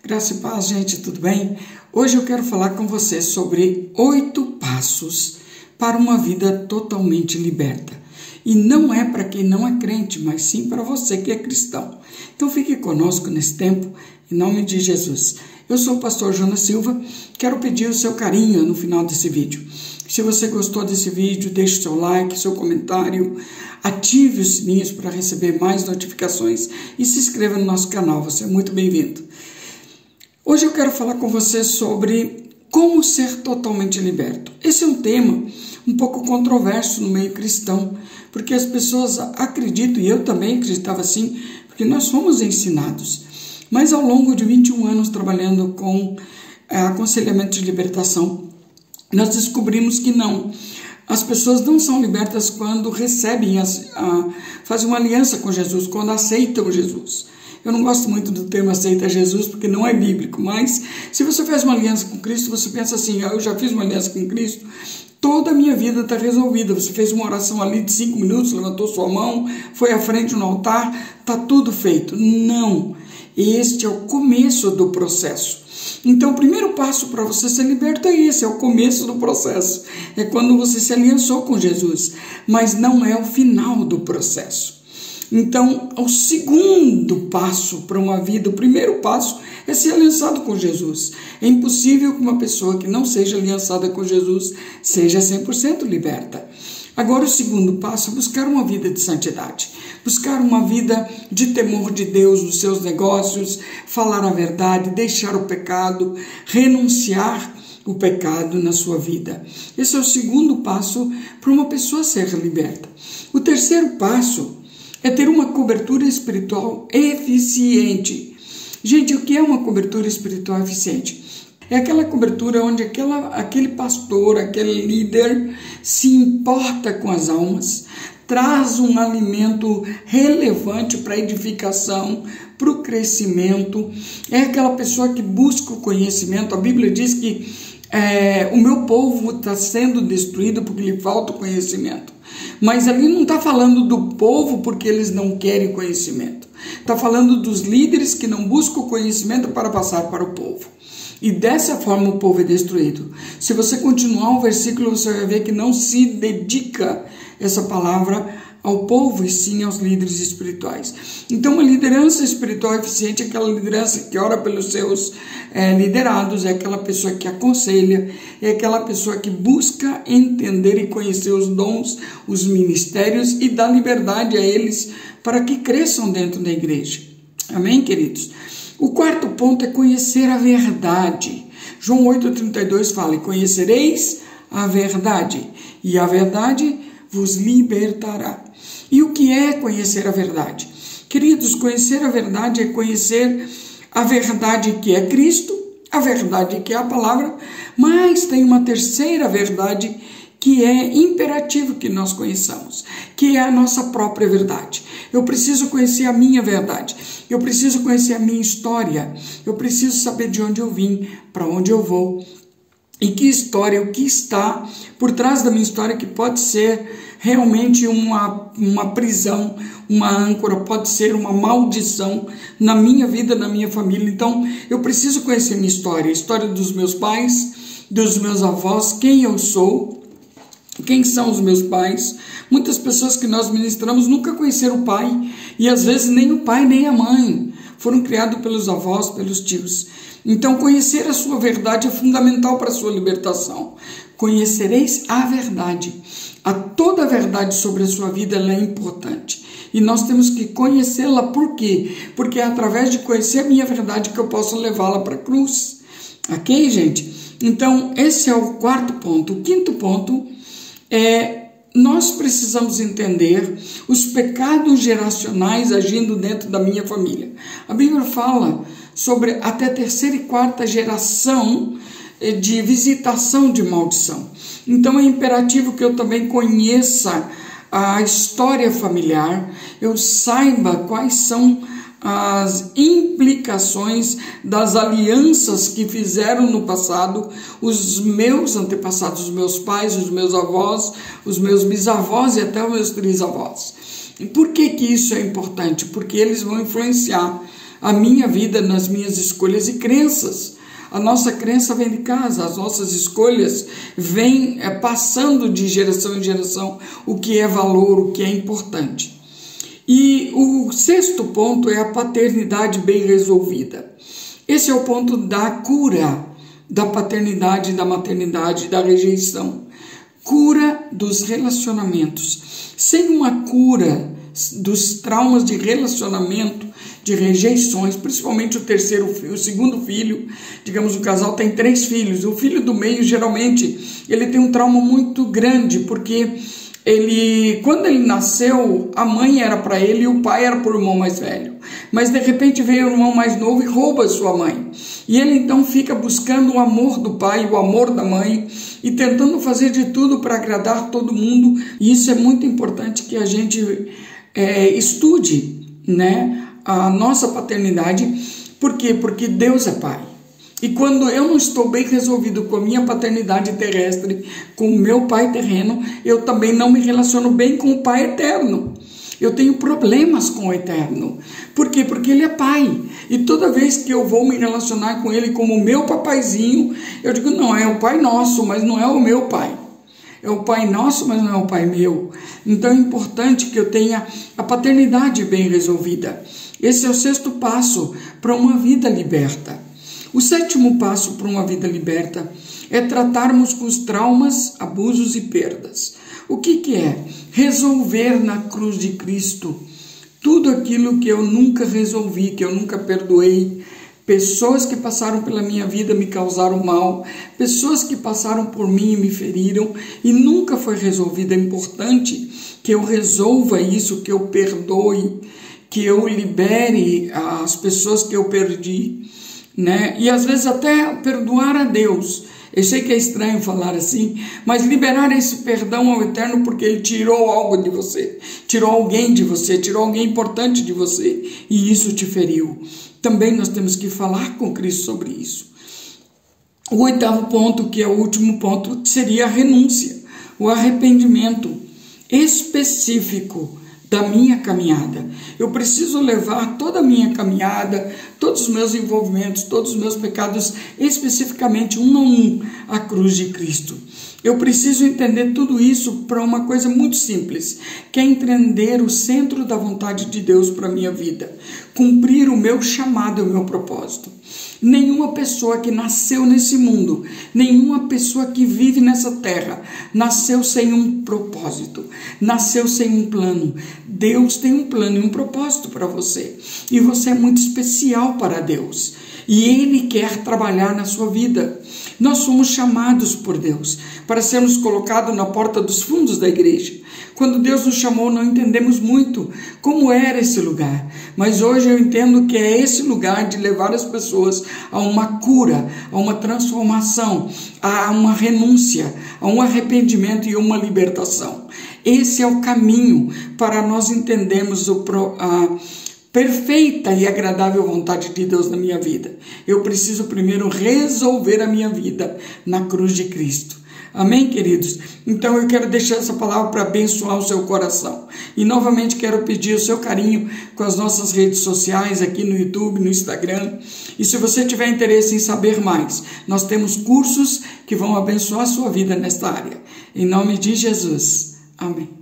Graça e paz, gente, tudo bem? Hoje eu quero falar com você sobre 8 passos para uma vida totalmente liberta. E não é para quem não é crente, mas sim para você que é cristão. Então fique conosco nesse tempo, em nome de Jesus. Eu sou o pastor Jonas Silva, quero pedir o seu carinho no final desse vídeo. Se você gostou desse vídeo, deixe o seu like, seu comentário, ative os sininhos para receber mais notificações e se inscreva no nosso canal, você é muito bem-vindo. Hoje eu quero falar com você sobre como ser totalmente liberto. Esse é um tema um pouco controverso no meio cristão, porque as pessoas acreditam, e eu também acreditava assim, porque nós fomos ensinados. Mas ao longo de 21 anos trabalhando com aconselhamento de libertação, nós descobrimos que não. As pessoas não são libertas quando recebem, fazem uma aliança com Jesus, quando aceitam Jesus. Eu não gosto muito do termo aceita Jesus, porque não é bíblico, mas se você faz uma aliança com Cristo, você pensa assim, eu já fiz uma aliança com Cristo, toda a minha vida está resolvida. Você fez uma oração ali de 5 minutos, levantou sua mão, foi à frente no altar, está tudo feito. Não, este é o começo do processo. Então, o primeiro passo para você ser liberto é esse, é o começo do processo. É quando você se aliançou com Jesus, mas não é o final do processo. Então, o segundo passo para uma vida, o primeiro passo é ser aliançado com Jesus. É impossível que uma pessoa que não seja aliançada com Jesus seja 100% liberta. Agora, o segundo passo é buscar uma vida de santidade, buscar uma vida de temor de Deus nos seus negócios, falar a verdade, deixar o pecado, renunciar o pecado na sua vida. Esse é o segundo passo para uma pessoa ser liberta. O terceiro passo é ter uma cobertura espiritual eficiente. Gente, o que é uma cobertura espiritual eficiente? É aquela cobertura onde aquele pastor, aquele líder se importa com as almas, traz um alimento relevante para a edificação, para o crescimento. É aquela pessoa que busca o conhecimento. A Bíblia diz que o meu povo está sendo destruído porque lhe falta o conhecimento. Mas ali não está falando do povo porque eles não querem conhecimento. Está falando dos líderes que não buscam o conhecimento para passar para o povo. E dessa forma o povo é destruído. Se você continuar o versículo, você vai ver que não se dedica essa palavra ao povo e sim aos líderes espirituais. Então, uma liderança espiritual eficiente é aquela liderança que ora pelos seus liderados, é aquela pessoa que aconselha, é aquela pessoa que busca entender e conhecer os dons, os ministérios e dá liberdade a eles para que cresçam dentro da igreja. Amém, queridos? O quarto ponto é conhecer a verdade. João 8,32 fala, e conhecereis a verdade, e a verdade vos libertará. E o que é conhecer a verdade? Queridos, conhecer a verdade é conhecer a verdade que é Cristo, a verdade que é a palavra, mas tem uma terceira verdade que é imperativo que nós conheçamos, que é a nossa própria verdade. Eu preciso conhecer a minha verdade, eu preciso conhecer a minha história, eu preciso saber de onde eu vim, para onde eu vou, e que história, o que está por trás da minha história, que pode ser realmente uma prisão, uma âncora, pode ser uma maldição na minha vida, na minha família. Então, eu preciso conhecer minha história, a história dos meus pais, dos meus avós, quem eu sou, quem são os meus pais. Muitas pessoas que nós ministramos nunca conheceram o pai, e às vezes nem o pai nem a mãe foram criados pelos avós, pelos tios. Então, conhecer a sua verdade é fundamental para a sua libertação. Conhecereis a verdade. Toda a verdade sobre a sua vida ela é importante. E nós temos que conhecê-la. Por quê? Porque é através de conhecer a minha verdade que eu posso levá-la para a cruz. Ok, gente? Então, esse é o quarto ponto. O quinto ponto é nós precisamos entender os pecados geracionais agindo dentro da minha família. A Bíblia fala sobre até a terceira e quarta geração de visitação de maldição. Então é imperativo que eu também conheça a história familiar, eu saiba quais são as implicações das alianças que fizeram no passado os meus antepassados, os meus pais, os meus avós, os meus bisavós e até os meus trisavós. E por que isso é importante? Porque eles vão influenciar a minha vida nas minhas escolhas e crenças. A nossa crença vem de casa, as nossas escolhas vêm passando de geração em geração o que é valor, o que é importante. E o sexto ponto é a paternidade bem resolvida. Esse é o ponto da cura da paternidade, da maternidade, da rejeição. Cura dos relacionamentos. Sem uma cura dos traumas de relacionamento, de rejeições, principalmente o segundo filho, digamos, o casal tem 3 filhos, o filho do meio geralmente ele tem um trauma muito grande, porque quando ele nasceu, a mãe era para ele e o pai era para o irmão mais velho, mas de repente veio o irmão mais novo e rouba sua mãe, e ele então fica buscando o amor do pai, o amor da mãe, e tentando fazer de tudo para agradar todo mundo. E isso é muito importante que a gente estude, né, a nossa paternidade. Por quê? Porque Deus é pai. E quando eu não estou bem resolvido com a minha paternidade terrestre, com o meu pai terreno, eu também não me relaciono bem com o pai eterno. Eu tenho problemas com o eterno. Por quê? Porque ele é pai. E toda vez que eu vou me relacionar com ele como meu papaizinho, eu digo, não, é o pai nosso, mas não é o meu pai. É o pai nosso, mas não é o pai meu. Então é importante que eu tenha a paternidade bem resolvida. Esse é o sexto passo para uma vida liberta. O sétimo passo para uma vida liberta é tratarmos com os traumas, abusos e perdas. O que é? Resolver na cruz de Cristo tudo aquilo que eu nunca resolvi, que eu nunca perdoei. Pessoas que passaram pela minha vida me causaram mal, pessoas que passaram por mim e me feriram e nunca foi resolvido. É importante que eu resolva isso, que eu perdoe, que eu libere as pessoas que eu perdi, né? E às vezes até perdoar a Deus. Eu sei que é estranho falar assim, mas liberar esse perdão ao Eterno porque Ele tirou algo de você, tirou alguém de você, tirou alguém importante de você e isso te feriu. Também nós temos que falar com Cristo sobre isso. O oitavo ponto, que é o último ponto, seria a renúncia, o arrependimento específico da minha caminhada. Eu preciso levar toda a minha caminhada, todos os meus envolvimentos, todos os meus pecados, especificamente um a um, à cruz de Cristo. Eu preciso entender tudo isso para uma coisa muito simples, que é entender o centro da vontade de Deus para a minha vida, cumprir o meu chamado e o meu propósito. Nenhuma pessoa que nasceu nesse mundo, nenhuma pessoa que vive nessa terra, nasceu sem um propósito, nasceu sem um plano. Deus tem um plano e um propósito para você, e você é muito especial para Deus, e Ele quer trabalhar na sua vida. Nós somos chamados por Deus para sermos colocados na porta dos fundos da igreja. Quando Deus nos chamou, não entendemos muito como era esse lugar, mas hoje eu entendo que é esse lugar de levar as pessoas a uma cura, a uma transformação, a uma renúncia, a um arrependimento e uma libertação. Esse é o caminho para nós entendermos a perfeita e agradável vontade de Deus na minha vida. Eu preciso primeiro resolver a minha vida na cruz de Cristo. Amém, queridos? Então eu quero deixar essa palavra para abençoar o seu coração. E novamente quero pedir o seu carinho com as nossas redes sociais, aqui no YouTube, no Instagram. E se você tiver interesse em saber mais, nós temos cursos que vão abençoar a sua vida nesta área. Em nome de Jesus. Amém.